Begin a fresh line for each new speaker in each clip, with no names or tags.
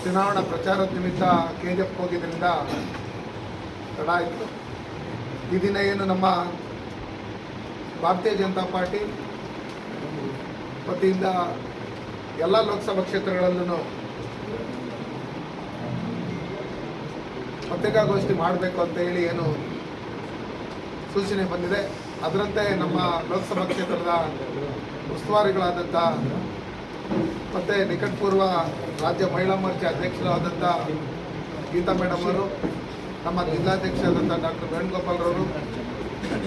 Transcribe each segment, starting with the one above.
ಚುನಾವಣಾ ಪ್ರಚಾರದ ನಿಮಿತ್ತ KGF ಹೋಗಿದ್ದರಿಂದ ತಡ ಆಯಿತು. ಈ ದಿನ ಏನು ನಮ್ಮ ಭಾರತೀಯ ಜನತಾ ಪಾರ್ಟಿ ವತಿಯಿಂದ ಎಲ್ಲ ಲೋಕಸಭಾ ಕ್ಷೇತ್ರಗಳಲ್ಲೂ ಪತ್ರಿಕಾಗೋಷ್ಠಿ ಮಾಡಬೇಕು ಅಂತ ಹೇಳಿ ಏನು ಸೂಚನೆ ಬಂದಿದೆ, ಅದರಂತೆ ನಮ್ಮ ಲೋಕಸಭಾ ಕ್ಷೇತ್ರದ ಉಸ್ತುವಾರಿಗಳಾದಂಥ ಮತ್ತು ನಿಕಟಪೂರ್ವ ರಾಜ್ಯ ಮಹಿಳಾ ಮೋರ್ಚಾ ಅಧ್ಯಕ್ಷರಾದಂಥ ಗೀತಾ ಮೇಡಮ್ ಅವರು, ನಮ್ಮ ಜಿಲ್ಲಾಧ್ಯಕ್ಷರಾದಂಥ ಡಾಕ್ಟರ್ ವೇಣುಗೋಪಾಲ್ರವರು,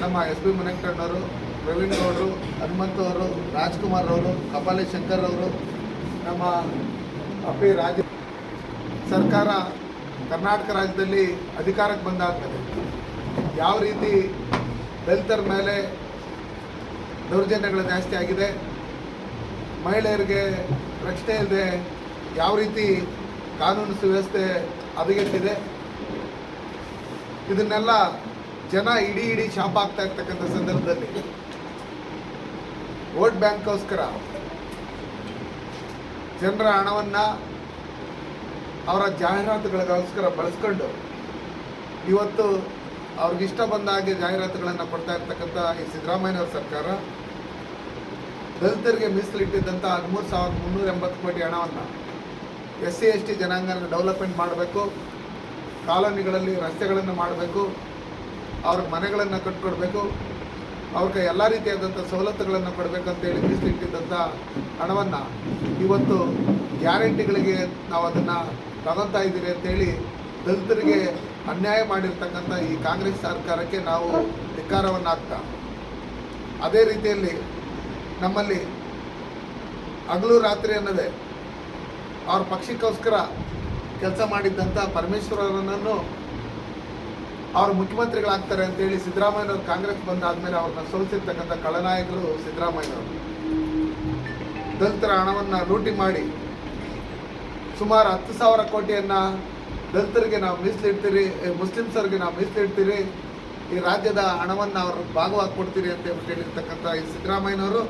ನಮ್ಮ SB ಮುನೇಕಣ್ಣವರು, ಪ್ರವೀಣ್ ಗೌಡರು, ಹನುಮಂತು ಅವರು, ರಾಜ್ಕುಮಾರ್ ಅವರು, ಕಪಾಲಿ ಶಂಕರ್ ಅವರು, ನಮ್ಮ ಅಪ್ಪಿ ರಾಜ್ಯ ಸರ್ಕಾರ ಕರ್ನಾಟಕ ರಾಜ್ಯದಲ್ಲಿ ಅಧಿಕಾರಕ್ಕೆ ಬಂದಾದಮೇಲೆ ಯಾವ ರೀತಿ ದಲಿತರ ಮೇಲೆ ದೌರ್ಜನ್ಯಗಳು ಜಾಸ್ತಿ ಆಗಿದೆ, ಮಹಿಳೆಯರಿಗೆ ರಕ್ಷಣೆ ಇಲ್ಲದೆ ಯಾವ ರೀತಿ ಕಾನೂನು ಸುವ್ಯವಸ್ಥೆ ಹದಗೆಟ್ಟಿದೆ, ಇದನ್ನೆಲ್ಲ ಜನ ಇಡೀ ಶಾಪ ಆಗ್ತಾ ಇರ್ತಕ್ಕಂಥ ಸಂದರ್ಭದಲ್ಲಿ ವೋಟ್ ಬ್ಯಾಂಕ್ಗೋಸ್ಕರ ಜನರ ಹಣವನ್ನು ಅವರ ಜಾಹೀರಾತುಗಳಿಗೋಸ್ಕರ ಬಳಸ್ಕೊಂಡು ಇವತ್ತು ಅವ್ರಿಗಿಷ್ಟ ಬಂದ ಹಾಗೆ ಜಾಹೀರಾತುಗಳನ್ನು ಕೊಡ್ತಾ ಇರ್ತಕ್ಕಂಥ ಈ ಸಿದ್ದರಾಮಯ್ಯನವ್ರ ಸರ್ಕಾರ ದಲಿತರಿಗೆ ಮೀಸಲಿಟ್ಟಿದ್ದಂಥ 13,380 ಕೋಟಿ ಹಣವನ್ನು SC ST ಜನಾಂಗನ ಡೆವಲಪ್ಮೆಂಟ್ ಮಾಡಬೇಕು, ಕಾಲೋನಿಗಳಲ್ಲಿ ರಸ್ತೆಗಳನ್ನು ಮಾಡಬೇಕು, ಅವ್ರಿಗೆ ಮನೆಗಳನ್ನು ಕಟ್ಕೊಡ್ಬೇಕು, ಅವ್ರಿಗೆ ಎಲ್ಲ ರೀತಿಯಾದಂಥ ಸವಲತ್ತುಗಳನ್ನು ಕೊಡಬೇಕಂತೇಳಿ ಮೀಸಲಿಟ್ಟಿದ್ದಂಥ ಹಣವನ್ನು ಇವತ್ತು ಗ್ಯಾರಂಟಿಗಳಿಗೆ ನಾವು ಅದನ್ನು ತಗೊತಾ ಇದ್ದೀರಿ ಅಂತೇಳಿ ದಲಿತರಿಗೆ ಅನ್ಯಾಯ ಮಾಡಿರ್ತಕ್ಕಂಥ ಈ ಕಾಂಗ್ರೆಸ್ ಸರ್ಕಾರಕ್ಕೆ ನಾವು ಧಿಕ್ಕಾರವನ್ನು ಹಾಕ್ತಾ, ಅದೇ ರೀತಿಯಲ್ಲಿ ನಮ್ಮಲ್ಲಿ ಹಗಲು ರಾತ್ರಿ ಅನ್ನೋದೇ ಅವ್ರ ಪಕ್ಷಕ್ಕೋಸ್ಕರ ಕೆಲಸ ಮಾಡಿದ್ದಂಥ ಪರಮೇಶ್ವರರನ್ನು ಅವರು ಮುಖ್ಯಮಂತ್ರಿಗಳಾಗ್ತಾರೆ ಅಂತೇಳಿ ಸಿದ್ದರಾಮಯ್ಯನವರು ಕಾಂಗ್ರೆಸ್ ಬಂದಾದಮೇಲೆ ಅವ್ರನ್ನ ಸೋಲಿಸಿರ್ತಕ್ಕಂಥ ಖಳನಾಯಕರು ಸಿದ್ದರಾಮಯ್ಯನವರು ದಲಿತರ ಹಣವನ್ನು ಲೂಟಿ ಮಾಡಿ ಸುಮಾರು 10,000 ಕೋಟಿಯನ್ನು ದಲಿತರಿಗೆ ನಾವು ಮೀಸಲಿಡ್ತೀರಿ, ಮುಸ್ಲಿಮ್ಸರಿಗೆ ನಾವು ಮೀಸಲಿಡ್ತೀರಿ, ಈ ರಾಜ್ಯದ ಹಣವನ್ನು ಅವ್ರ ಭಾಗವಾಗಿ ಕೊಡ್ತೀರಿ ಅಂತ ಹೇಳಿರ್ತಕ್ಕಂಥ ಈ ಸಿದ್ದರಾಮಯ್ಯನವರು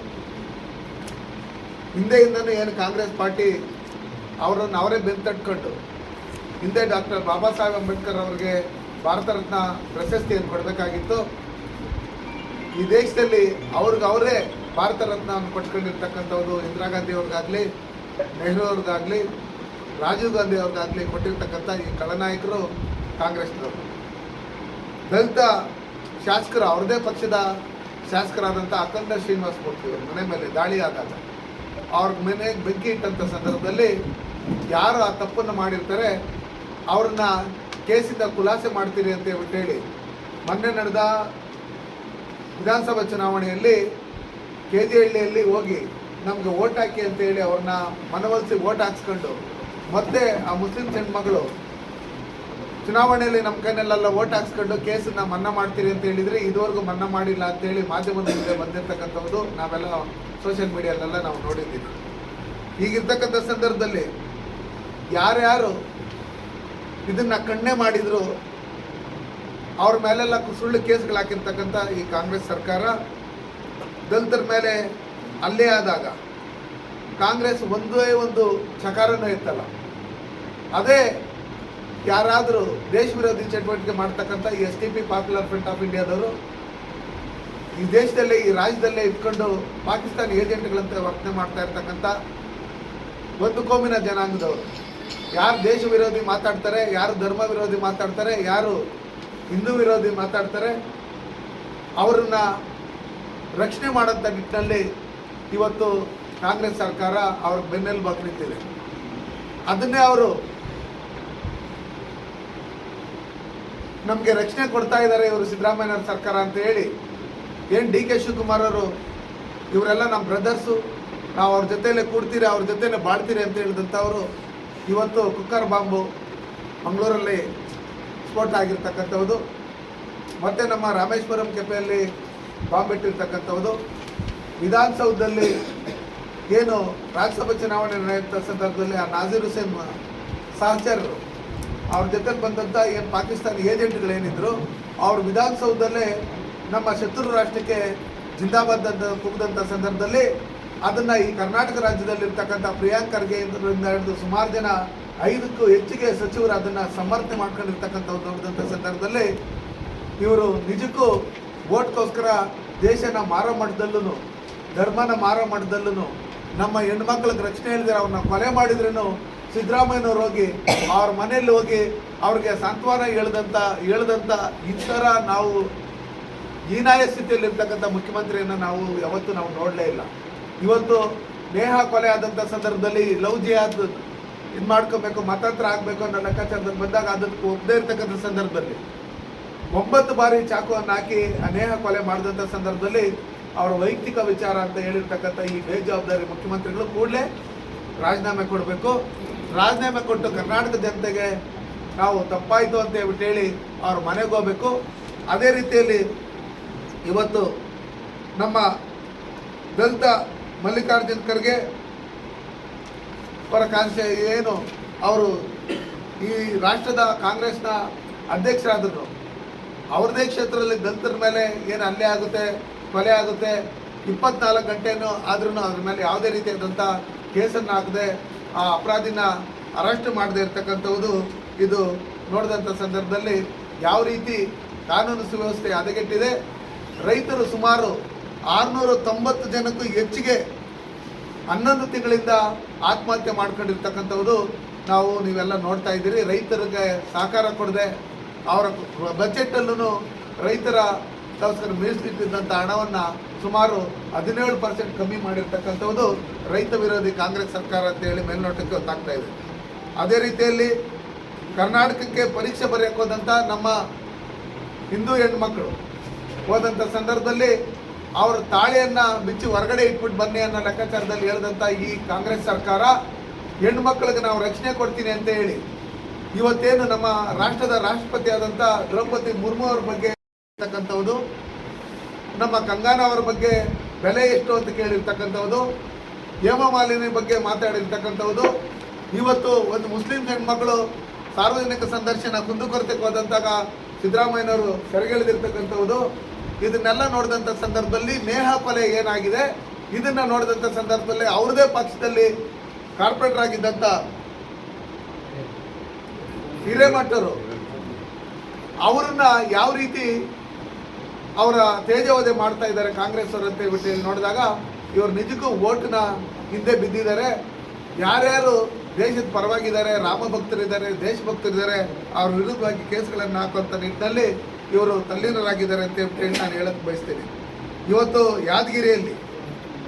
ಹಿಂದೆಯಿಂದನೂ ಏನು ಕಾಂಗ್ರೆಸ್ ಪಾರ್ಟಿ ಅವರನ್ನು ಅವರೇ ಬೆಂತಟ್ಕೊಂಡು ಹಿಂದೆ ಡಾಕ್ಟರ್ ಬಾಬಾ ಸಾಹೇಬ್ ಅಂಬೇಡ್ಕರ್ ಅವರಿಗೆ ಭಾರತ ರತ್ನ ಪ್ರಶಸ್ತಿಯನ್ನು ಕೊಡಬೇಕಾಗಿತ್ತು. ಈ ದೇಶದಲ್ಲಿ ಅವರೇ ಭಾರತ ರತ್ನವನ್ನು ಕೊಟ್ಕೊಂಡಿರ್ತಕ್ಕಂಥದ್ದು ಇಂದಿರಾ ಗಾಂಧಿ ಅವ್ರಿಗಾಗಲಿ, ನೆಹರು ಅವ್ರಿಗಾಗಲಿ, ರಾಜೀವ್ ಗಾಂಧಿ ಅವ್ರಿಗಾಗಲಿ ಕೊಟ್ಟಿರ್ತಕ್ಕಂಥ ಈ ಖಳನಾಯಕರು ಕಾಂಗ್ರೆಸ್ನವರು. ದಲಿತ ಶಾಸಕರು ಅವ್ರದೇ ಪಕ್ಷದ ಶಾಸಕರಾದಂಥ ಅಖಂಡ ಶ್ರೀನಿವಾಸ ಮೂರ್ತಿ ಅವರು ಮನೆ ಮೇಲೆ ದಾಳಿ ಆದಾಗ ಅವ್ರ ಮನೆಗೆ ಬೆಂಕಿ ಇಟ್ಟಂಥ ಸಂದರ್ಭದಲ್ಲಿ ಯಾರು ಆ ತಪ್ಪನ್ನು ಮಾಡಿರ್ತಾರೆ ಅವ್ರನ್ನ ಕೇಸಿಂದ ಖುಲಾಸೆ ಮಾಡ್ತೀರಿ ಅಂತ ಹೇಳಿ ಮೊನ್ನೆ ನಡೆದ ವಿಧಾನಸಭಾ ಚುನಾವಣೆಯಲ್ಲಿ KGಹಳ್ಳಿಯಲ್ಲಿ ಹೋಗಿ ನಮಗೆ ಓಟ್ ಹಾಕಿ ಅಂತೇಳಿ ಅವ್ರನ್ನ ಮನವೊಲಿಸಿ ಓಟ್ ಹಾಕ್ಸ್ಕೊಂಡು ಮತ್ತೆ ಆ ಮುಸ್ಲಿಂ ಹೆಣ್ಮಗಳು ಚುನಾವಣೆಯಲ್ಲಿ ನಮ್ಮ ಕೈನಲ್ಲೆಲ್ಲ ಓಟ್ ಹಾಕ್ಸ್ಕೊಂಡು ಕೇಸನ್ನು ಮನ್ನಾ ಮಾಡ್ತೀರಿ ಅಂತ ಹೇಳಿದರೆ ಇದುವರೆಗೂ ಮನ್ನಾ ಮಾಡಿಲ್ಲ ಅಂತೇಳಿ ಮಾಧ್ಯಮದ ಮುಂದೆ ಬಂದಿರತಕ್ಕಂಥದ್ದು ನಾವೆಲ್ಲ ಸೋಷಿಯಲ್ ಮೀಡಿಯಾಲೆಲ್ಲ ನಾವು ನೋಡಿದ್ದೀವಿ. ಹೀಗಿರ್ತಕ್ಕಂಥ ಸಂದರ್ಭದಲ್ಲಿ ಯಾರ್ಯಾರು ಇದನ್ನು ಖಂಡನೆ ಮಾಡಿದ್ರು ಅವ್ರ ಮೇಲೆಲ್ಲ ಸುಳ್ಳು ಕೇಸ್ಗಳು ಹಾಕಿರ್ತಕ್ಕಂಥ ಈ ಕಾಂಗ್ರೆಸ್ ಸರ್ಕಾರ ದಲಿತರ ಮೇಲೆ ಹಲ್ಲೆ ಆದಾಗ ಕಾಂಗ್ರೆಸ್ ಒಂದೇ ಒಂದು ಚಕಾರನೂ ಇತ್ತಲ್ಲ, ಅದೇ ಯಾರಾದರೂ ದೇಶ ವಿರೋಧಿ ಚಟುವಟಿಕೆ ಮಾಡ್ತಕ್ಕಂಥ ಈ SDP ಪಾಪ್ಯುಲರ್ ಫ್ರಂಟ್ ಆಫ್ ಇಂಡಿಯಾದವರು ಈ ದೇಶದಲ್ಲೇ ಈ ರಾಜ್ಯದಲ್ಲೇ ಇಟ್ಕೊಂಡು ಪಾಕಿಸ್ತಾನಿ ಏಜೆಂಟ್ಗಳಂತೆ ವರ್ತನೆ ಮಾಡ್ತಾ ಇರ್ತಕ್ಕಂಥ ಒಂದು ಕೋಮಿನ ಜನಾಂಗದವರು ಯಾರು ದೇಶ ವಿರೋಧಿ ಮಾತಾಡ್ತಾರೆ, ಯಾರು ಧರ್ಮ ವಿರೋಧಿ ಮಾತಾಡ್ತಾರೆ, ಯಾರು ಹಿಂದೂ ವಿರೋಧಿ ಮಾತಾಡ್ತಾರೆ, ಅವರನ್ನ ರಕ್ಷಣೆ ಮಾಡೋಂಥ ನಿಟ್ಟಿನಲ್ಲಿ ಇವತ್ತು ಕಾಂಗ್ರೆಸ್ ಸರ್ಕಾರ ಅವ್ರ ಬೆನ್ನೆಲುಬಾಗಿ ನಿಂತಿದೆ. ಅದನ್ನೇ ಅವರು ನಮಗೆ ರಕ್ಷಣೆ ಕೊಡ್ತಾ ಇದ್ದಾರೆ ಇವರು ಸಿದ್ದರಾಮಯ್ಯನವ್ರ ಸರ್ಕಾರ ಅಂತ ಹೇಳಿ ಏನು DK ಶಿವಕುಮಾರ್ ಅವರು ಇವರೆಲ್ಲ ನಮ್ಮ ಬ್ರದರ್ಸು, ನಾವು ಅವ್ರ ಜೊತೆಯಲ್ಲೇ ಕೂಡ್ತೀರಿ, ಅವ್ರ ಜೊತೆಯಲ್ಲೇ ಬಾಳ್ತೀರಿ ಅಂತ ಹೇಳಿದಂಥವರು ಇವತ್ತು ಕುಕ್ಕರ್ ಬಾಂಬು ಮಂಗಳೂರಲ್ಲಿ ಸ್ಫೋಟ ಆಗಿರ್ತಕ್ಕಂಥದ್ದು, ಮತ್ತು ನಮ್ಮ ರಾಮೇಶ್ವರಂ ಕೆಫೆಯಲ್ಲಿ ಬಾಂಬ್ ಇಟ್ಟಿರ್ತಕ್ಕಂಥದ್ದು, ವಿಧಾನಸೌಧದಲ್ಲಿ ಏನು ರಾಜ್ಯಸಭಾ ಚುನಾವಣೆ ನಡೆಯುವಂಥ ಸಂದರ್ಭದಲ್ಲಿ ಆ ನಾಜೀರ್ ಹುಸೇನ್ ಸಹಚರರು ಅವ್ರ ಜೊತೆಗೆ ಬಂದಂಥ ಏನು ಪಾಕಿಸ್ತಾನಿ ಏಜೆಂಟ್ಗಳೇನಿದ್ರು ಅವ್ರ ವಿಧಾನಸೌಧದಲ್ಲೇ ನಮ್ಮ ಶತ್ರು ರಾಷ್ಟ್ರಕ್ಕೆ ಜಿಂದಾಬಾದ್ ಅಂತ ಕೂಗಿದಂಥ ಸಂದರ್ಭದಲ್ಲಿ ಅದನ್ನು ಈ ಕರ್ನಾಟಕ ರಾಜ್ಯದಲ್ಲಿರ್ತಕ್ಕಂಥ ಪ್ರಿಯಾಂಕ್ ಖರ್ಗೆ ಇಂದ ಹಿಡಿದು ಸುಮಾರು ಜನ 5ಕ್ಕೂ ಹೆಚ್ಚಿಗೆ ಸಚಿವರು ಅದನ್ನು ಸಮರ್ಥನೆ ಮಾಡ್ಕೊಂಡಿರ್ತಕ್ಕಂಥದ್ದು ನೋಡಿದಂಥ ಸಂದರ್ಭದಲ್ಲಿ ಇವರು ನಿಜಕ್ಕೂ ಓಟ್ಗೋಸ್ಕರ ದೇಶನ ಮಾರೋ ಮಟ್ಟದಲ್ಲೂ ಧರ್ಮನ ಮಾರೋ ಮಟ್ಟದಲ್ಲೂ ನಮ್ಮ ಹೆಣ್ಮಕ್ಳಿಗೆ ರಕ್ಷಣೆ ಹೇಳಿದ್ರೆ ಅವ್ರನ್ನ ಕೊಲೆ ಮಾಡಿದ್ರೂ ಸಿದ್ದರಾಮಯ್ಯನವ್ರು ಹೋಗಿ ಅವ್ರ ಮನೆಯಲ್ಲಿ ಹೋಗಿ ಅವ್ರಿಗೆ ಸಾಂತ್ವನ ಹೇಳ್ದಂಥ ಈ ಥರ ನಾವು ಹೀನಾಯ ಸ್ಥಿತಿಯಲ್ಲಿರ್ತಕ್ಕಂಥ ಮುಖ್ಯಮಂತ್ರಿಯನ್ನು ಯಾವತ್ತೂ ನಾವು ನೋಡಲೇ ಇಲ್ಲ. ಇವತ್ತು ನೇಹಾ ಕೊಲೆ ಆದಂಥ ಸಂದರ್ಭದಲ್ಲಿ ಲವ್ ಜಿಹಾದ್ ಇದು ಮಾಡ್ಕೋಬೇಕು, ಮತಾಂತರ ಆಗಬೇಕು ಅನ್ನೋ ಲೆಕ್ಕಾಚಾರದಲ್ಲಿ ಬಂದಾಗ ಅದಕ್ಕೆ ಒಪ್ಪದೇ ಇರ್ತಕ್ಕಂಥ ಸಂದರ್ಭದಲ್ಲಿ 9 ಬಾರಿ ಚಾಕುವನ್ನು ಹಾಕಿ ಆ ನೇಹಾ ಕೊಲೆ ಮಾಡಿದಂಥ ಸಂದರ್ಭದಲ್ಲಿ ಅವರ ವೈಯಕ್ತಿಕ ವಿಚಾರ ಅಂತ ಹೇಳಿರ್ತಕ್ಕಂಥ ಈ ಬೇಜವಾಬ್ದಾರಿ ಮುಖ್ಯಮಂತ್ರಿಗಳು ಕೂಡಲೇ ರಾಜೀನಾಮೆ ಕೊಡಬೇಕು. ರಾಜೀನಾಮೆ ಕೊಟ್ಟು ಕರ್ನಾಟಕ ಜನತೆಗೆ ನಾವು ತಪ್ಪಾಯಿತು ಅಂತ ಹೇಳ್ಬಿಟ್ಟು ಹೇಳಿ ಅವ್ರ ಮನೆಗೆ ಹೋಗಬೇಕು. ಅದೇ ರೀತಿಯಲ್ಲಿ ಇವತ್ತು ನಮ್ಮ ದಲಿತ ಮಲ್ಲಿಕಾರ್ಜುನ್ ಖರ್ಗೆ ಅವರ ಕಾನ್ಸೆ ಏನು ಅವರು ಈ ರಾಷ್ಟ್ರದ ಕಾಂಗ್ರೆಸ್ನ ಅಧ್ಯಕ್ಷರಾದರು, ಅವ್ರದೇ ಕ್ಷೇತ್ರದಲ್ಲಿ ದಲಿತರ ಮೇಲೆ ಏನು ಹಲ್ಲೆ ಆಗುತ್ತೆ, ಕೊಲೆ ಆಗುತ್ತೆ, 24 ಗಂಟೆನೂ ಆದ್ರೂ ಅದ್ರ ಮೇಲೆ ಯಾವುದೇ ರೀತಿಯಾದಂಥ ಕೇಸನ್ನು ಹಾಕದೆ ಆ ಅಪರಾಧಿನ ಅರೆಸ್ಟ್ ಮಾಡದೇ ಇರ್ತಕ್ಕಂಥದ್ದು ಇದು ನೋಡಿದಂಥ ಸಂದರ್ಭದಲ್ಲಿ ಯಾವ ರೀತಿ ಕಾನೂನು ಸುವ್ಯವಸ್ಥೆ ಹದಗೆಟ್ಟಿದೆ. ರೈತರು ಸುಮಾರು 690 ಜನಕ್ಕೂ ಹೆಚ್ಚಿಗೆ 11 ತಿಂಗಳಿಂದ ಆತ್ಮಹತ್ಯೆ ಮಾಡ್ಕೊಂಡಿರ್ತಕ್ಕಂಥದ್ದು ನೀವೆಲ್ಲ ನೋಡ್ತಾ ಇದ್ದೀರಿ. ರೈತರಿಗೆ ಸಹಕಾರ ಕೊಡದೆ ಅವರ ಬಜೆಟಲ್ಲೂ ರೈತರಗೋಸ್ಕರ ಮೀಸಲಿಟ್ಟಿದ್ದಂಥ ಹಣವನ್ನು ಸುಮಾರು 17% ಕಮ್ಮಿ ಮಾಡಿರ್ತಕ್ಕಂಥದ್ದು ರೈತ ವಿರೋಧಿ ಕಾಂಗ್ರೆಸ್ ಸರ್ಕಾರ ಅಂತೇಳಿ ಮೇಲ್ನೋಟಕ್ಕೆ ಗೊತ್ತಾಗ್ತಾ ಇದೆ. ಅದೇ ರೀತಿಯಲ್ಲಿ ಕರ್ನಾಟಕಕ್ಕೆ ಪರೀಕ್ಷೆ ಬರೆಯೋಕ್ಕೆ ಹೋದಂಥ ನಮ್ಮ ಹಿಂದೂ ಹೆಣ್ಮಕ್ಳು ಹೋದಂಥ ಸಂದರ್ಭದಲ್ಲಿ ಅವ್ರ ತಾಳಿಯನ್ನು ಬಿಚ್ಚಿ ಹೊರಗಡೆ ಇಟ್ಬಿಟ್ಟು ಬನ್ನಿ ಅನ್ನೋ ಲೆಕ್ಕಾಚಾರದಲ್ಲಿ ಹೇಳಿದಂಥ ಈ ಕಾಂಗ್ರೆಸ್ ಸರ್ಕಾರ ಹೆಣ್ಮಕ್ಳಿಗೆ ನಾವು ರಕ್ಷಣೆ ಕೊಡ್ತೀನಿ ಅಂತ ಹೇಳಿ ಇವತ್ತೇನು ನಮ್ಮ ರಾಷ್ಟ್ರದ ರಾಷ್ಟ್ರಪತಿ ಆದಂಥ ದ್ರೌಪದಿ ಮುರ್ಮು ಅವ್ರ ಬಗ್ಗೆ ಇರ್ತಕ್ಕಂಥದ್ದು, ನಮ್ಮ ಕಂಗಾನ ಅವರ ಬಗ್ಗೆ ಬೆಲೆ ಎಷ್ಟು ಅಂತ ಕೇಳಿರ್ತಕ್ಕಂಥದ್ದು, ಹೇಮಮಾಲಿನಿ ಬಗ್ಗೆ ಮಾತಾಡಿರ್ತಕ್ಕಂಥದ್ದು, ಇವತ್ತು ಒಂದು ಮುಸ್ಲಿಂ ಹೆಣ್ಮಕ್ಳು ಸಾರ್ವಜನಿಕ ಸಂದರ್ಶನ ಕುಂದುಕೊರತೆಗೆ ಹೋದಂತಾಗ ಸಿದ್ದರಾಮಯ್ಯನವರು ಸೆರೆಗೆಳೆದಿರ್ತಕ್ಕಂಥದ್ದು, ಇದನ್ನೆಲ್ಲ ನೋಡಿದಂಥ ಸಂದರ್ಭದಲ್ಲಿ ನೇಹಾ ಕೊಲೆ ಏನಾಗಿದೆ ಇದನ್ನು ನೋಡಿದಂಥ ಸಂದರ್ಭದಲ್ಲಿ ಅವ್ರದೇ ಪಕ್ಷದಲ್ಲಿ ಕಾರ್ಪೊರೇಟರ್ ಆಗಿದ್ದಂಥ ಹಿರೇಮಠರು ಅವ್ರನ್ನ ಯಾವ ರೀತಿ ಅವರ ತೇಜೋವಧೆ ಮಾಡ್ತಾ ಇದ್ದಾರೆ ಕಾಂಗ್ರೆಸ್ ಅವರು ಅಂತ ಹೇಳ್ಬಿಟ್ಟು ನೋಡಿದಾಗ ಇವರು ನಿಜಕ್ಕೂ ಓಟ್ನ ಹಿಂದೆ ಬಿದ್ದಿದ್ದಾರೆ. ಯಾರ್ಯಾರು ದೇಶದ ಪರವಾಗಿದ್ದಾರೆ, ರಾಮ ಭಕ್ತರಿದ್ದಾರೆ, ದೇಶಭಕ್ತರಿದ್ದಾರೆ, ಅವ್ರ ವಿರುದ್ಧವಾಗಿ ಕೇಸ್ಗಳನ್ನು ಹಾಕುವಂಥ ನಿಟ್ಟಿನಲ್ಲಿ ಇವರು ತಲ್ಲೀನರಾಗಿದ್ದಾರೆ ಅಂತ ಹೇಳಿ ನಾನು ಹೇಳಕ್ಕೆ ಬಯಸ್ತೀನಿ. ಇವತ್ತು ಯಾದಗಿರಿಯಲ್ಲಿ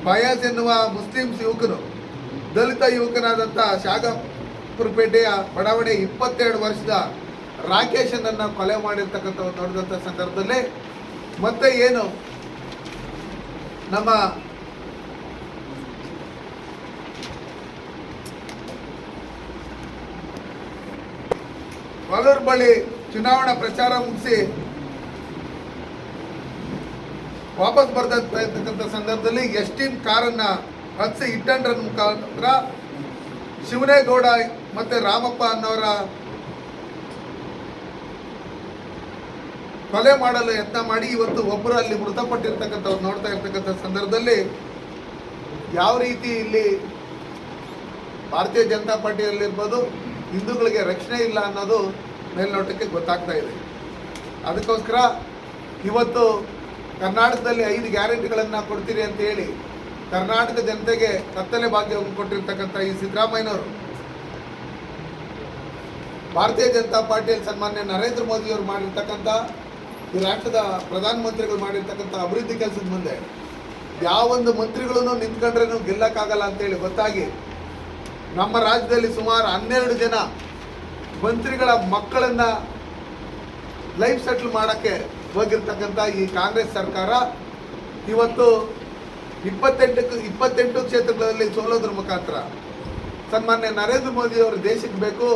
ಫಯಾಜ್ ಎನ್ನುವ ಮುಸ್ಲಿಮ್ಸ್ ಯುವಕನು ದಲಿತ ಯುವಕನಾದಂಥ ಶಾಗಪುರಪೇಟೆಯ ಬಡಾವಣೆ 22 ವರ್ಷದ ರಾಕೇಶನನ್ನು ಕೊಲೆ ಮಾಡಿರ್ತಕ್ಕಂಥವ್ರು ನೋಡಿದಂಥ ಸಂದರ್ಭದಲ್ಲಿ ಮತ್ತೆ ಏನು ನಮ್ಮ ವಲೂರ್ ಬಳಿ ಚುನಾವಣಾ ಪ್ರಚಾರ ಮುಗಿಸಿ ವಾಪಸ್ ಬರ್ದಂತ ಸಂದರ್ಭದಲ್ಲಿ ಎಸ್ಟಿನ್ ಕಾರನ್ನು ಹತ್ಸಿ ಹಿಟ್ ಮುಖಾಂತರ ಶಿವನೇಗೌಡ ಮತ್ತು ರಾಮಪ್ಪ ಅನ್ನೋರ ಕೊಲೆ ಮಾಡಲು ಯತ್ನ ಮಾಡಿ ಇವತ್ತು ಒಬ್ಬರು ಅಲ್ಲಿ ಮೃತಪಟ್ಟಿರ್ತಕ್ಕಂಥವ್ರು ನೋಡ್ತಾ ಇರ್ತಕ್ಕಂಥ ಸಂದರ್ಭದಲ್ಲಿ ಯಾವ ರೀತಿ ಇಲ್ಲಿ ಭಾರತೀಯ ಜನತಾ ಪಾರ್ಟಿಯಲ್ಲಿರ್ಬೋದು ಹಿಂದೂಗಳಿಗೆ ರಕ್ಷಣೆ ಇಲ್ಲ ಅನ್ನೋದು ಮೇಲ್ನೋಟಕ್ಕೆ ಗೊತ್ತಾಗ್ತಾ ಇದೆ. ಅದಕ್ಕೋಸ್ಕರ ಇವತ್ತು ಕರ್ನಾಟಕದಲ್ಲಿ 5 ಗ್ಯಾರಂಟಿಗಳನ್ನು ಕೊಡ್ತೀರಿ ಅಂತ ಹೇಳಿ ಕರ್ನಾಟಕ ಜನತೆಗೆ ಕತ್ತಲೆ ಭಾಗ್ಯವನ್ನು ಕೊಟ್ಟಿರ್ತಕ್ಕಂಥ ಈ ಸಿದ್ದರಾಮಯ್ಯನವರು ಭಾರತೀಯ ಜನತಾ ಪಾರ್ಟಿಯಲ್ಲಿ ಸನ್ಮಾನ್ಯ ನರೇಂದ್ರ ಮೋದಿಯವರು ಮಾಡಿರ್ತಕ್ಕಂಥ ಈ ರಾಷ್ಟ್ರದ ಪ್ರಧಾನಮಂತ್ರಿಗಳು ಮಾಡಿರ್ತಕ್ಕಂಥ ಅಭಿವೃದ್ಧಿ ಕೆಲಸದ ಮುಂದೆ ಯಾವೊಂದು ಮಂತ್ರಿಗಳನ್ನು ನಿಂತ್ಕೊಂಡ್ರೇನು ಗೆಲ್ಲಕ್ಕಾಗಲ್ಲ ಅಂತೇಳಿ ಗೊತ್ತಾಗಿ ನಮ್ಮ ರಾಜ್ಯದಲ್ಲಿ ಸುಮಾರು 12 ಜನ ಮಂತ್ರಿಗಳ ಮಕ್ಕಳನ್ನು ಲೈಫ್ ಸೆಟ್ಲ್ ಮಾಡೋಕ್ಕೆ ಹೋಗಿರ್ತಕ್ಕಂಥ ಈ ಕಾಂಗ್ರೆಸ್ ಸರ್ಕಾರ ಇವತ್ತು 28 ಕ್ಷೇತ್ರಗಳಲ್ಲಿ ಸೋಲೋದ್ರ ಮುಖಾಂತರ ಸನ್ಮಾನ್ಯ ನರೇಂದ್ರ ಮೋದಿ ಅವರು ದೇಶಕ್ಕೆ ಬೇಕು,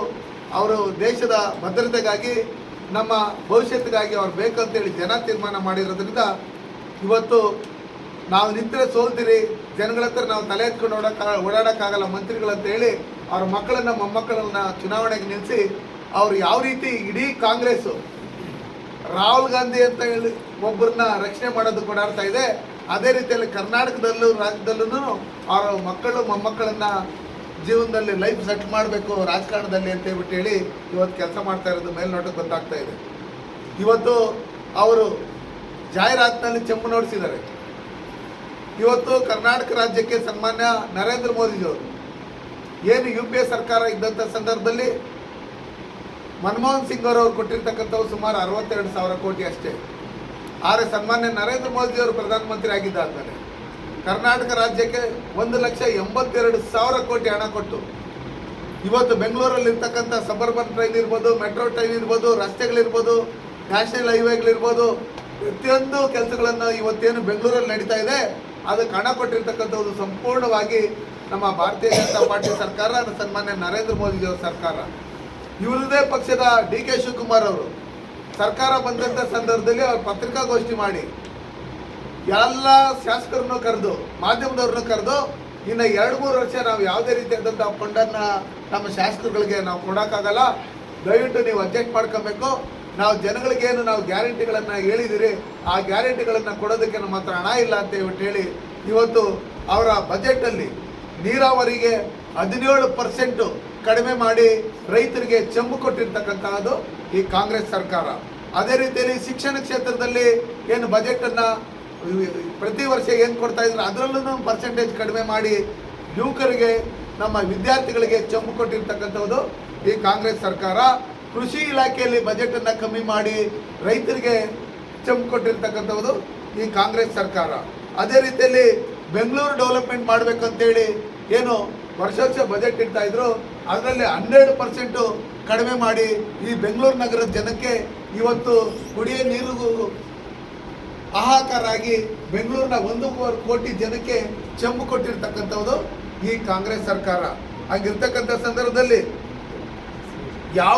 ಅವರು ದೇಶದ ಭದ್ರತೆಗಾಗಿ ನಮ್ಮ ಭವಿಷ್ಯತ್ತಿಗಾಗಿ ಅವ್ರು ಬೇಕಂತೇಳಿ ಜನ ತೀರ್ಮಾನ ಮಾಡಿರೋದ್ರಿಂದ ಇವತ್ತು ನಾವು ನಿಂತರೆ ಸೋಲ್ತೀರಿ, ಜನಗಳ ಹತ್ರ ನಾವು ತಲೆ ಎತ್ಕೊಂಡು ಓಡಾಡೋಕ್ಕಾಗಲ್ಲ ಮಂತ್ರಿಗಳಂತ ಹೇಳಿ ಅವ್ರ ಮಕ್ಕಳನ್ನು ಮೊಮ್ಮಕ್ಕಳನ್ನ ಚುನಾವಣೆಗೆ ನಿಲ್ಲಿಸಿ ಅವ್ರು ಯಾವ ರೀತಿ ಇಡೀ ಕಾಂಗ್ರೆಸ್ಸು ರಾಹುಲ್ ಗಾಂಧಿ ಅಂತ ಹೇಳಿ ಒಬ್ಬರನ್ನ ರಕ್ಷಣೆ ಮಾಡೋದಕ್ಕೆ ಓಡಾಡ್ತಾ ಇದೆ, ಅದೇ ರೀತಿಯಲ್ಲಿ ಕರ್ನಾಟಕದಲ್ಲೂ ರಾಜ್ಯದಲ್ಲೂ ಅವರ ಮಕ್ಕಳು ಮೊಮ್ಮಕ್ಕಳನ್ನು ಜೀವನದಲ್ಲಿ ಲೈಫ್ ಸೆಟ್ ಮಾಡಬೇಕು ರಾಜಕಾರಣದಲ್ಲಿ ಅಂತ ಹೇಳ್ಬಿಟ್ಟು ಹೇಳಿ ಇವತ್ತು ಕೆಲಸ ಮಾಡ್ತಾ ಇರೋದು ಮೇಲ್ನೋಟಕ್ಕೆ ಗೊತ್ತಾಗ್ತಾ ಇದೆ. ಇವತ್ತು ಅವರು ಜಾಹೀರಾತಿನಲ್ಲಿ ಚೆಂಬು ನೋಡಿಸಿದ್ದಾರೆ. ಇವತ್ತು ಕರ್ನಾಟಕ ರಾಜ್ಯಕ್ಕೆ ಸನ್ಮಾನ್ಯ ನರೇಂದ್ರ ಮೋದಿಜಿಯವರು ಏನು UPA ಸರ್ಕಾರ ಇದ್ದಂಥ ಸಂದರ್ಭದಲ್ಲಿ ಮನಮೋಹನ್ ಸಿಂಗ್ ಅವರು ಕೊಟ್ಟಿರ್ತಕ್ಕಂಥವು ಸುಮಾರು 62,000 ಕೋಟಿ ಅಷ್ಟೇ. ಆದರೆ ಸನ್ಮಾನ್ಯ ನರೇಂದ್ರ ಮೋದಿಜಿಯವರು ಪ್ರಧಾನಮಂತ್ರಿ ಆಗಿದ್ದಾದ್ಮೇಲೆ ಕರ್ನಾಟಕ ರಾಜ್ಯಕ್ಕೆ 1,82,000 ಕೋಟಿ ಹಣ ಕೊಟ್ಟು ಇವತ್ತು ಬೆಂಗಳೂರಲ್ಲಿ ಇರ್ತಕ್ಕಂಥ ಸಬರ್ಬನ್ ಟ್ರೈನ್ ಇರ್ಬೋದು, ಮೆಟ್ರೋ ಟ್ರೈನ್ ಇರ್ಬೋದು, ರಸ್ತೆಗಳಿರ್ಬೋದು, ನ್ಯಾಷನಲ್ ಹೈವೇಗಳಿರ್ಬೋದು, ಪ್ರತಿಯೊಂದು ಕೆಲಸಗಳನ್ನು ಇವತ್ತೇನು ಬೆಂಗಳೂರಲ್ಲಿ ನಡೀತಾ ಇದೆ ಅದಕ್ಕೆ ಹಣ ಕೊಟ್ಟಿರ್ತಕ್ಕಂಥದ್ದು ಸಂಪೂರ್ಣವಾಗಿ ನಮ್ಮ ಭಾರತೀಯ ಜನತಾ ಪಾರ್ಟಿ ಸರ್ಕಾರ, ಸನ್ಮಾನ್ಯ ನರೇಂದ್ರ ಮೋದಿಜಿಯವರ ಸರ್ಕಾರ. ಇವರದೇ ಪಕ್ಷದ DK ಶಿವಕುಮಾರ್ ಅವರು ಸರ್ಕಾರ ಬಂದಂಥ ಸಂದರ್ಭದಲ್ಲಿ ಅವ್ರು ಪತ್ರಿಕಾಗೋಷ್ಠಿ ಮಾಡಿ ಎಲ್ಲ ಶಾಸಕರನ್ನು ಕರೆದು ಮಾಧ್ಯಮದವ್ರನ್ನ ಕರೆದು ಇನ್ನು 2-3 ವರ್ಷ ನಾವು ಯಾವುದೇ ರೀತಿಯಾದಂಥ ಫಂಡನ್ನು ನಮ್ಮ ಶಾಸಕರುಗಳಿಗೆ ನಾವು ಕೊಡೋಕ್ಕಾಗಲ್ಲ, ದಯವಿಟ್ಟು ನೀವು ಅಡ್ಜಸ್ಟ್ ಮಾಡ್ಕೊಬೇಕು, ನಾವು ಜನಗಳಿಗೇನು ನಾವು ಗ್ಯಾರಂಟಿಗಳನ್ನು ಹೇಳಿದಿರಿ ಆ ಗ್ಯಾರಂಟಿಗಳನ್ನು ಕೊಡೋದಕ್ಕೆ ನಮ್ಮ ಹತ್ರ ಹಣ ಇಲ್ಲ ಅಂತ ಹೇಳ್ಬಿಟ್ಟು ಹೇಳಿ ಇವತ್ತು ಅವರ ಬಜೆಟಲ್ಲಿ ನೀರಾವರಿಗೆ 17% ಕಡಿಮೆ ಮಾಡಿ ರೈತರಿಗೆ ಚೆಂಬು ಕೊಟ್ಟಿರ್ತಕ್ಕಂಥದ್ದು ಈ ಕಾಂಗ್ರೆಸ್ ಸರ್ಕಾರ. ಅದೇ ರೀತಿಯಲ್ಲಿ ಶಿಕ್ಷಣ ಕ್ಷೇತ್ರದಲ್ಲಿ ಏನು ಬಜೆಟನ್ನು ಪ್ರತಿ ವರ್ಷ ಏನು ಕೊಡ್ತಾ ಇದ್ರು ಅದರಲ್ಲೂ ಪರ್ಸೆಂಟೇಜ್ ಕಡಿಮೆ ಮಾಡಿ ಯುವಕರಿಗೆ ನಮ್ಮ ವಿದ್ಯಾರ್ಥಿಗಳಿಗೆ ಚೆಂಬು ಕೊಟ್ಟಿರ್ತಕ್ಕಂಥದ್ದು ಈ ಕಾಂಗ್ರೆಸ್ ಸರ್ಕಾರ. ಕೃಷಿ ಇಲಾಖೆಯಲ್ಲಿ ಬಜೆಟನ್ನು ಕಮ್ಮಿ ಮಾಡಿ ರೈತರಿಗೆ ಚೆಂಬು ಕೊಟ್ಟಿರ್ತಕ್ಕಂಥದ್ದು ಈ ಕಾಂಗ್ರೆಸ್ ಸರ್ಕಾರ. ಅದೇ ರೀತಿಯಲ್ಲಿ ಬೆಂಗಳೂರು ಡೆವಲಪ್ಮೆಂಟ್ ಮಾಡಬೇಕಂತೇಳಿ ಏನು ವರ್ಷ ಬಜೆಟ್ ಇಡ್ತಾ ಇದ್ರು ಅದರಲ್ಲಿ 12% ಕಡಿಮೆ ಮಾಡಿ ಈ ಬೆಂಗಳೂರು ನಗರದ ಜನಕ್ಕೆ ಇವತ್ತು ಕುಡಿಯೋ ನೀರಿಗೂ ಹಾಹಾಕಾರ ಆಗಿ ಬೆಂಗಳೂರಿನ 1 ಕೋಟಿ ಜನಕ್ಕೆ ಚೆಂಬು ಕೊಟ್ಟಿರ್ತಕ್ಕಂಥದ್ದು ಈ ಕಾಂಗ್ರೆಸ್ ಸರ್ಕಾರ. ಹಾಗಿರ್ತಕ್ಕಂಥ ಸಂದರ್ಭದಲ್ಲಿ ಯಾವ